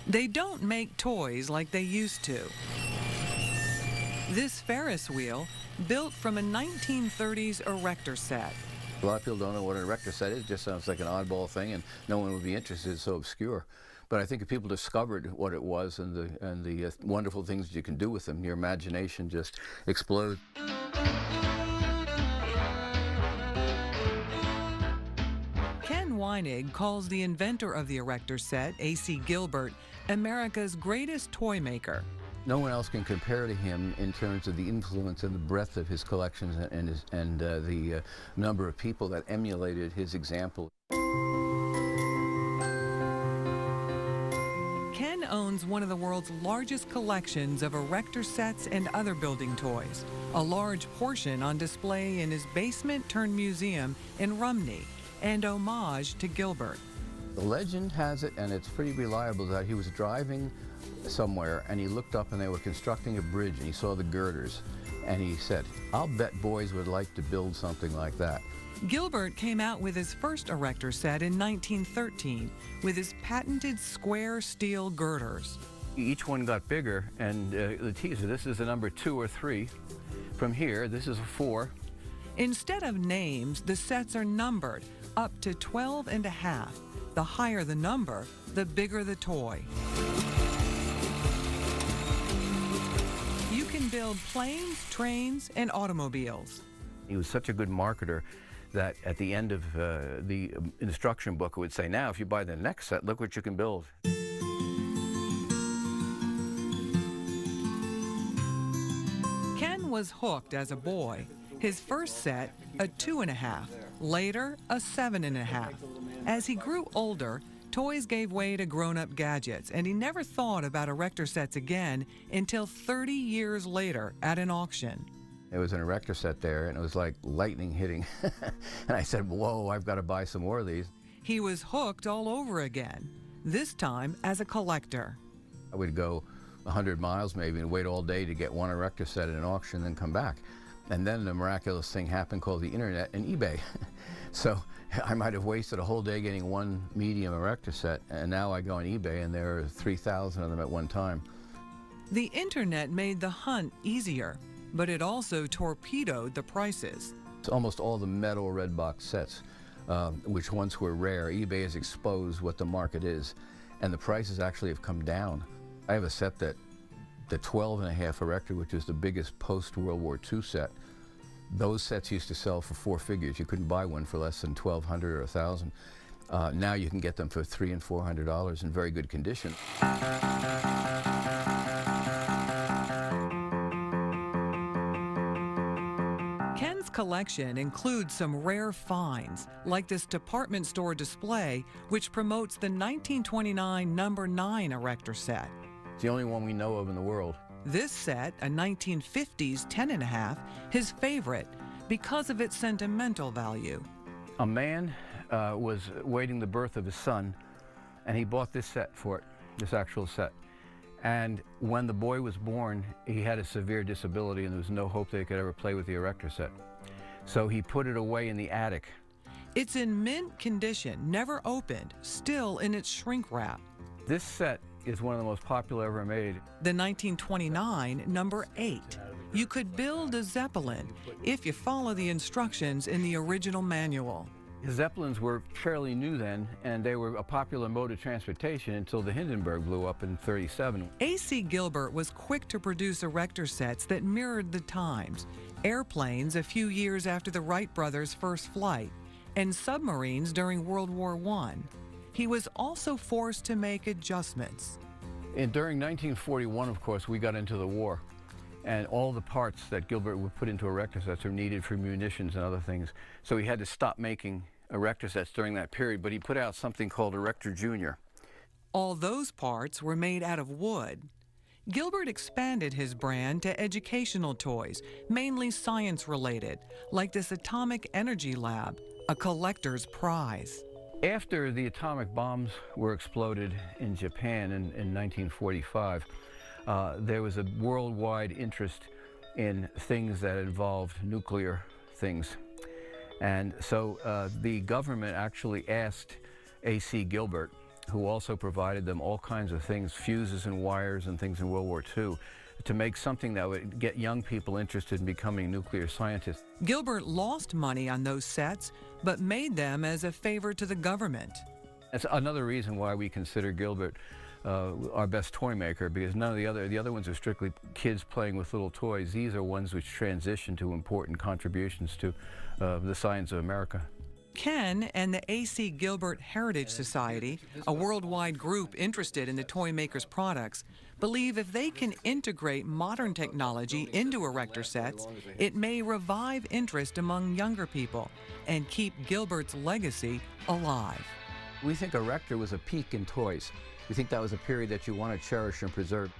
They don't make toys like they used to. This Ferris wheel, built from a 1930s Erector set. A lot of people don't know what an Erector set is. It just sounds like an oddball thing, and no one would be interested. It's so obscure. But I think if people discovered what it was and the wonderful things you can do with them, your imagination just explodes. Ken Weinig calls the inventor of the Erector set, A.C. Gilbert, America's greatest toy maker. No one else can compare to him in terms of the influence and the breadth of his collections and the number of people that emulated his example. Ken owns one of the world's largest collections of Erector sets and other building toys, a large portion on display in his basement-turned-museum in Rumney, and homage to Gilbert. The legend has it, and it's pretty reliable, that he was driving somewhere and he looked up and they were constructing a bridge and he saw the girders and he said, "I'll bet boys would like to build something like that." Gilbert came out with his first Erector set in 1913 with his patented square steel girders. Each one got bigger, and the teaser, this is a number 2 or 3. From here, this is a 4. Instead of names, the sets are numbered up to 12 and a half. The higher the number, the bigger the toy. You can build planes, trains, and automobiles. He was such a good marketer that at the end of the instruction book it would say, "Now if you buy the next set, look what you can build." Ken was hooked as a boy. His first set, a 2.5, later a 7.5. As he grew older, toys gave way to grown-up gadgets, and he never thought about Erector sets again until 30 years later at an auction. There was an Erector set there, and it was like lightning hitting. And I said, "Whoa, I've got to buy some more of these." He was hooked all over again, this time as a collector. I would go 100 miles maybe and wait all day to get one Erector set at an auction, then come back. And then the miraculous thing happened called the internet and eBay. So I might have wasted a whole day getting one medium Erector set, and now I go on eBay and there are 3,000 of them at one time. The internet made the hunt easier, but it also torpedoed the prices. It's almost all the metal red box sets, which once were rare. eBay has exposed what the market is, and the prices actually have come down. I have a set that the 12.5 Erector, which is the biggest post-World War II set, those sets used to sell for 4 figures. You couldn't buy one for less than $1,200 or $1,000. Now you can get them for $300 and $400 in very good condition. Ken's collection includes some rare finds, like this department store display, which promotes the 1929 number 9 Erector set. It's the only one we know of in the world. This set, a 1950s 10.5, his favorite because of its sentimental value. A man was waiting the birth of his son, and he bought this set for it, this actual set. And when the boy was born, he had a severe disability, and there was no hope they could ever play with the Erector set. So he put it away in the attic. It's in mint condition, never opened, still in its shrink wrap. This set is one of the most popular ever made. The 1929 number 8. You could build a Zeppelin if you follow the instructions in the original manual. Zeppelins were fairly new then, and they were a popular mode of transportation until the Hindenburg blew up in '37. A.C. Gilbert was quick to produce Erector sets that mirrored the times. Airplanes a few years after the Wright brothers' first flight, and submarines during World War I. He was also forced to make adjustments. And during 1941, of course, we got into the war, and all the parts that Gilbert would put into Erector sets are needed for munitions and other things. So he had to stop making Erector sets during that period, but he put out something called Erector Jr. All those parts were made out of wood. Gilbert expanded his brand to educational toys, mainly science-related, like this atomic energy lab, a collector's prize. After the atomic bombs were exploded in Japan in 1945, there was a worldwide interest in things that involved nuclear things. And so the government actually asked A.C. Gilbert who also provided them all kinds of things, fuses and wires and things in World War II, to make something that would get young people interested in becoming nuclear scientists. Gilbert lost money on those sets, but made them as a favor to the government. That's another reason why we consider Gilbert our best toy maker, because none of the other ones are strictly kids playing with little toys. These are ones which transition to important contributions to the science of America. Ken and the A.C. Gilbert Heritage Society, a worldwide group interested in the toy maker's products, believe if they can integrate modern technology into Erector sets, it may revive interest among younger people and keep Gilbert's legacy alive. We think Erector was a peak in toys. We think that was a period that you want to cherish and preserve.